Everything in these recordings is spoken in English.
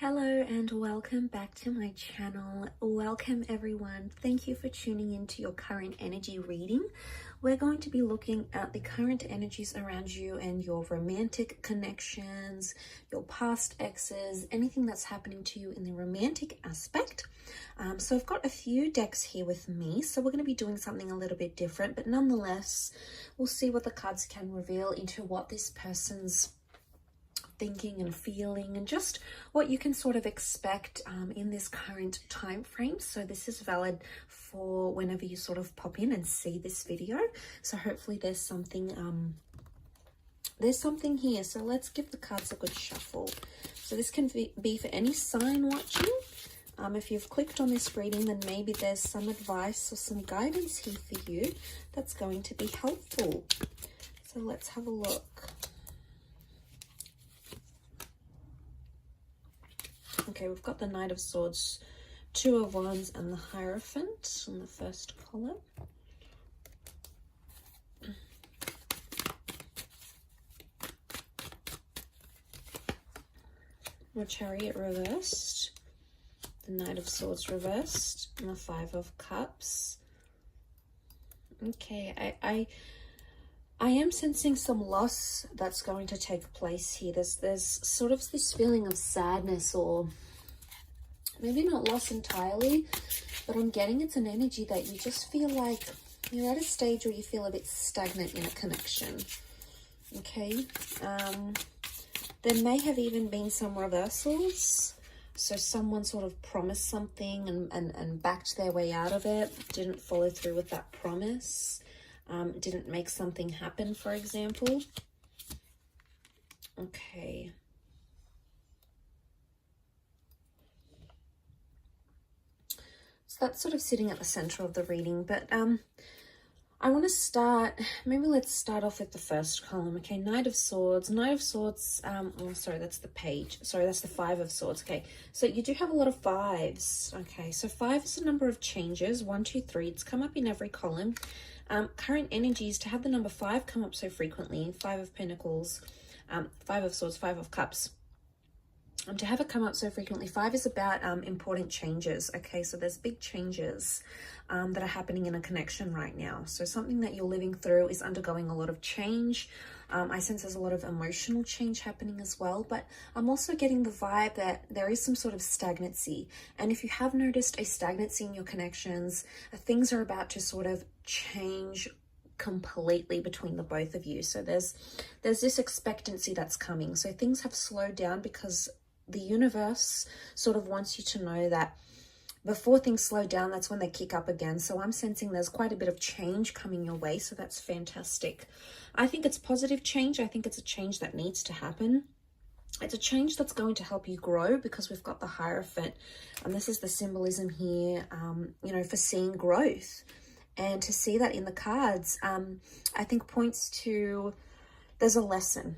Hello and welcome back to my channel. Welcome everyone. Thank you for tuning into your current energy reading. We're going to be looking at the current energies around you and your romantic connections, your past exes, anything that's happening to you in the romantic aspect. So I've got a few decks here with me, so we're going to be doing something a little bit different, but nonetheless, we'll see what the cards can reveal into what this person's thinking and feeling and just what you can sort of expect in this current time frame. So this is valid for whenever you sort of pop in and see this video. So hopefully there's something here. So let's give the cards a good shuffle. So this can be for any sign watching. If you've clicked on this reading, then maybe there's some advice or some guidance here for you that's going to be helpful. So let's have a look. Okay, we've got the Knight of Swords, Two of Wands, and the Hierophant in the first column. The Chariot reversed, the Knight of Swords reversed, and the Five of Cups. Okay, I am sensing some loss that's going to take place here. There's sort of this feeling of sadness, or maybe not loss entirely, but I'm getting it's an energy that you just feel like you're at a stage where you feel a bit stagnant in a connection. Okay, there may have even been some reversals. So someone sort of promised something and backed their way out of it, didn't follow through with that promise. Didn't make something happen, for example. Okay. So that's sort of sitting at the center of the reading, but I want to start, maybe let's start off with the first column. Okay, Knight of Swords. Knight of Swords, oh, sorry, that's the page. Sorry, that's the Five of Swords. Okay, so you do have a lot of fives. Okay, so five is a number of changes. 1, 2, 3. It's come up in every column. Current energies, to have the number 5 come up so frequently, Five of Pentacles, Five of Swords, Five of Cups. To have it come up so frequently, 5 is about important changes. Okay, so there's big changes that are happening in a connection right now. So something that you're living through is undergoing a lot of change. I sense there's a lot of emotional change happening as well, but I'm also getting the vibe that there is some sort of stagnancy. And if you have noticed a stagnancy in your connections, things are about to sort of change completely between the both of you. So there's this expectancy that's coming. So things have slowed down because the universe sort of wants you to know that before things slow down, that's when they kick up again. So I'm sensing there's quite a bit of change coming your way. So that's fantastic. I think it's positive change. I think it's a change that needs to happen. It's a change that's going to help you grow, because we've got the Hierophant. And this is the symbolism here, you know, for seeing growth. And to see that in the cards, I think points to there's a lesson.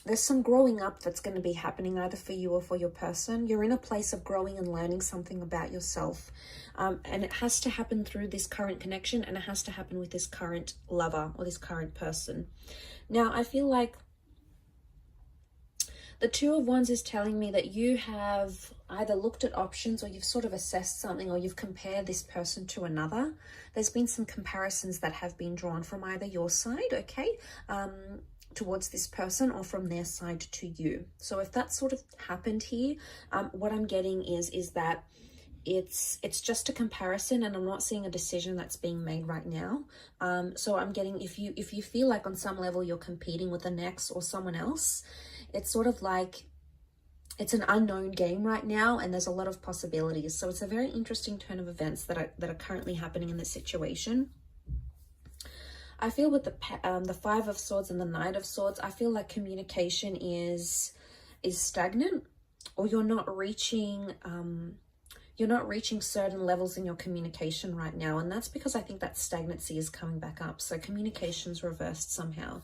There's some growing up that's going to be happening either for you or for your person. You're in a place of growing and learning something about yourself. And it has to happen through this current connection, and it has to happen with this current lover or this current person. Now, I feel like the Two of Wands is telling me that you have either looked at options, or you've sort of assessed something, or you've compared this person to another. There's been some comparisons that have been drawn from either your side, okay, towards this person, or from their side to you. So if that sort of happened here, what I'm getting is that it's just a comparison, and I'm not seeing a decision that's being made right now. So I'm getting, if you feel like on some level you're competing with the next or someone else, it's sort of like it's an unknown game right now, and there's a lot of possibilities. So it's a very interesting turn of events that are currently happening in this situation. I feel with the Five of Swords and the Knight of Swords, I feel like communication is stagnant, or you're not reaching certain levels in your communication right now. And that's because I think that stagnancy is coming back up. So communication's reversed somehow.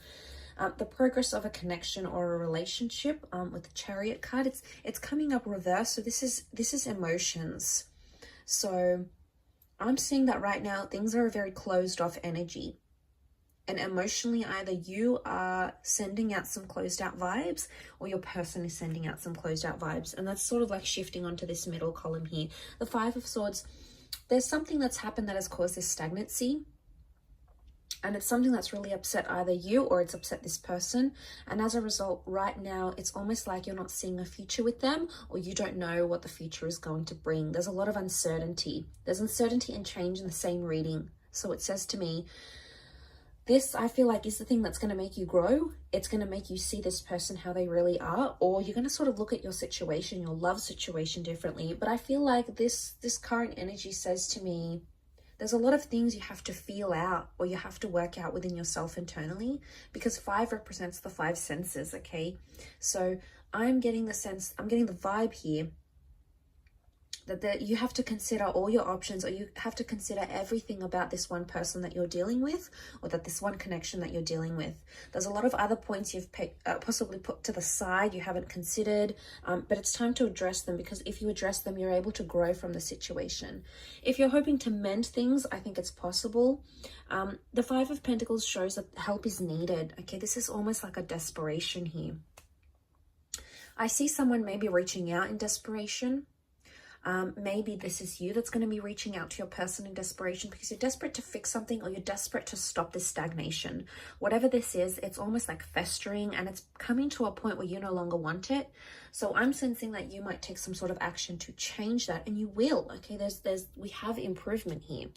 The progress of a connection or a relationship, with the Chariot card, it's coming up reverse. So this is emotions. So I'm seeing that right now things are a very closed off energy. And emotionally, either you are sending out some closed out vibes or your person is sending out some closed out vibes. And that's sort of like shifting onto this middle column here. The Five of Swords, there's something that's happened that has caused this stagnancy. And it's something that's really upset either you or it's upset this person. And as a result, right now, it's almost like you're not seeing a future with them, or you don't know what the future is going to bring. There's a lot of uncertainty. There's uncertainty and change in the same reading. So it says to me, this, I feel like, is the thing that's going to make you grow. It's going to make you see this person how they really are, or you're going to sort of look at your situation, your love situation differently. But I feel like this current energy says to me, there's a lot of things you have to feel out or you have to work out within yourself internally, because 5 represents the 5 senses, okay? So I'm getting the sense, I'm getting the vibe here that you have to consider all your options, or you have to consider everything about this one person that you're dealing with, or that this one connection that you're dealing with. There's a lot of other points you've possibly put to the side, you haven't considered, but it's time to address them, because if you address them, you're able to grow from the situation. If you're hoping to mend things, I think it's possible. The 5 of Pentacles shows that help is needed, okay? This is almost like a desperation here. I see someone maybe reaching out in desperation. Maybe this is you that's going to be reaching out to your person in desperation because you're desperate to fix something, or you're desperate to stop this stagnation. Whatever this is, it's almost like festering, and it's coming to a point where you no longer want it. So I'm sensing that you might take some sort of action to change that, and you will. Okay, we have improvement here.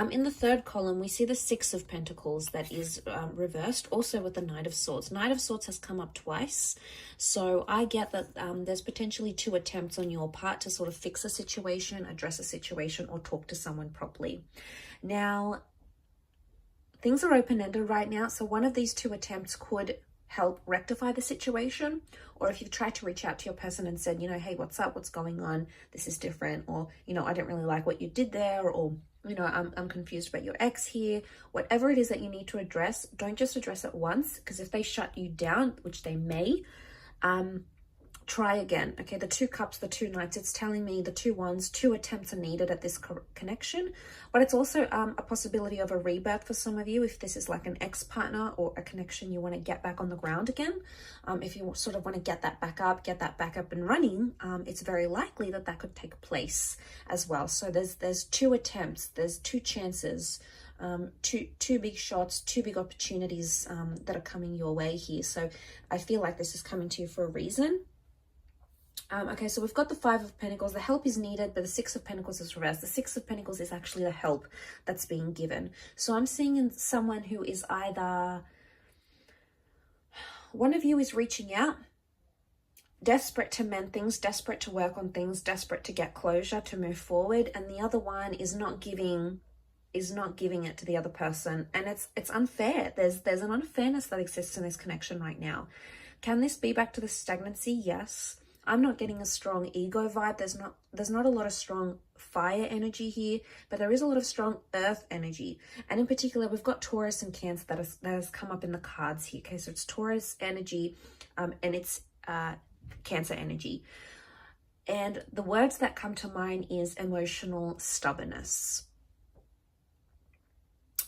In the third column, we see the 6 of Pentacles that is reversed, also with the Knight of Swords. Knight of Swords has come up twice, so I get that there's potentially 2 attempts on your part to sort of fix a situation, address a situation, or talk to someone properly. Now, things are open-ended right now, so one of these 2 attempts could help rectify the situation, or if you've tried to reach out to your person and said, you know, hey, what's up, what's going on, this is different, or, you know, I don't really like what you did there, or, you know, I'm confused about your ex here. Whatever it is that you need to address, don't just address it once, because if they shut you down, which they may, try again. Okay, the 2 cups, the 2 knights, it's telling me the 2 wands, 2 attempts are needed at this connection, but it's also a possibility of a rebirth for some of you if this is like an ex-partner or a connection you want to get back on the ground again. If you sort of want to get that back up and running, it's very likely that that could take place as well. So there's 2 attempts, there's 2 chances, two big shots, 2 big opportunities that are coming your way here. So I feel like this is coming to you for a reason. Okay, so we've got the 5 of Pentacles. The help is needed, but the 6 of Pentacles is reversed. The 6 of Pentacles is actually the help that's being given. So I'm seeing in someone who is either, one of you is reaching out, desperate to mend things, desperate to work on things, desperate to get closure, to move forward, and the other one is not giving it to the other person, and it's unfair. There's an unfairness that exists in this connection right now. Can this be back to the stagnancy? Yes. I'm not getting a strong ego vibe. There's not a lot of strong fire energy here, but there is a lot of strong earth energy. And in particular, we've got Taurus and Cancer that has come up in the cards here. Okay, so it's Taurus energy and it's Cancer energy. And the words that come to mind is emotional stubbornness.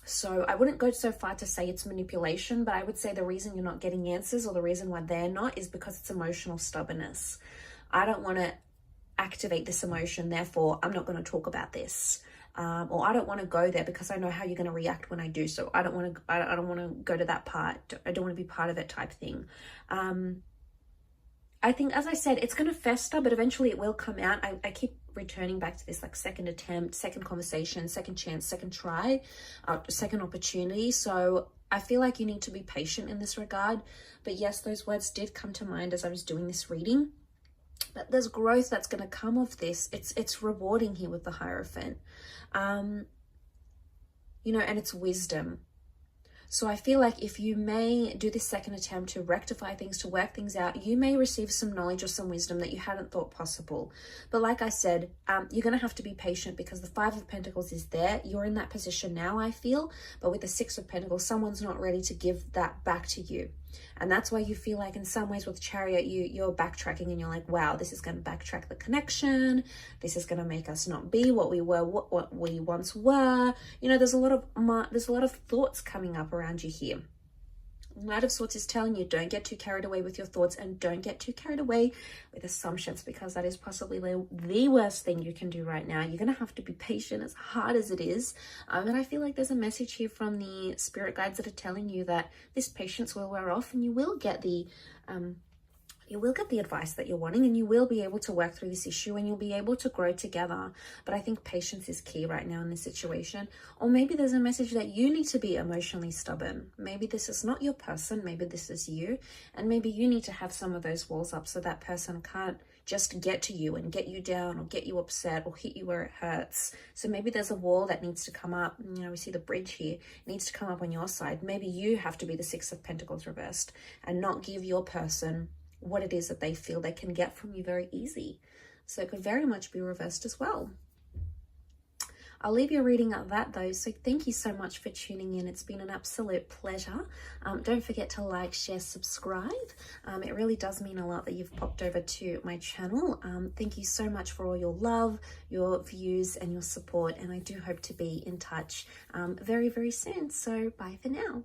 So I wouldn't go so far to say it's manipulation, but I would say the reason you're not getting answers, or the reason why they're not, is because it's emotional stubbornness. I don't want to activate this emotion, therefore I'm not going to talk about this. Or I don't want to go there because I know how you're going to react when I do so. I don't want to go to that part. I don't want to be part of it type thing. I think, as I said, it's going to fester, but eventually it will come out. I keep returning back to this, like, second attempt, second conversation, second chance, second try, second opportunity. So I feel like you need to be patient in this regard. But yes, those words did come to mind as I was doing this reading. But there's growth that's going to come of this. It's rewarding here with the Hierophant. You know, and it's wisdom. So I feel like if you may do this second attempt to rectify things, to work things out, you may receive some knowledge or some wisdom that you hadn't thought possible. But like I said, you're going to have to be patient because the 5 of Pentacles is there. You're in that position now, I feel. But with the 6 of Pentacles, someone's not ready to give that back to you. And that's why you feel like in some ways with Chariot, you're backtracking and you're like, wow, this is going to backtrack the connection. This is going to make us not be what we were, what we once were. You know, there's a lot of thoughts coming up around you here. Knight of Swords is telling you, don't get too carried away with your thoughts and don't get too carried away with assumptions, because that is possibly the worst thing you can do right now. You're going to have to be patient, as hard as it is. And I feel like there's a message here from the spirit guides that are telling you that this patience will wear off and you will get the advice that you're wanting, and you will be able to work through this issue and you'll be able to grow together. But I think patience is key right now in this situation. Or maybe there's a message that you need to be emotionally stubborn. Maybe this is not your person, maybe this is you, and maybe you need to have some of those walls up so that person can't just get to you and get you down or get you upset or hit you where it hurts. So maybe there's a wall that needs to come up. You know, we see the bridge here. It needs to come up on your side. Maybe you have to be the Six of Pentacles reversed and not give your person what it is that they feel they can get from you very easy. So it could very much be reversed as well. I'll leave your reading at that though. So thank you so much for tuning in. It's been an absolute pleasure. Don't forget to like, share, subscribe. It really does mean a lot that you've popped over to my channel. Thank you so much for all your love, your views and your support. And I do hope to be in touch very, very soon. So bye for now.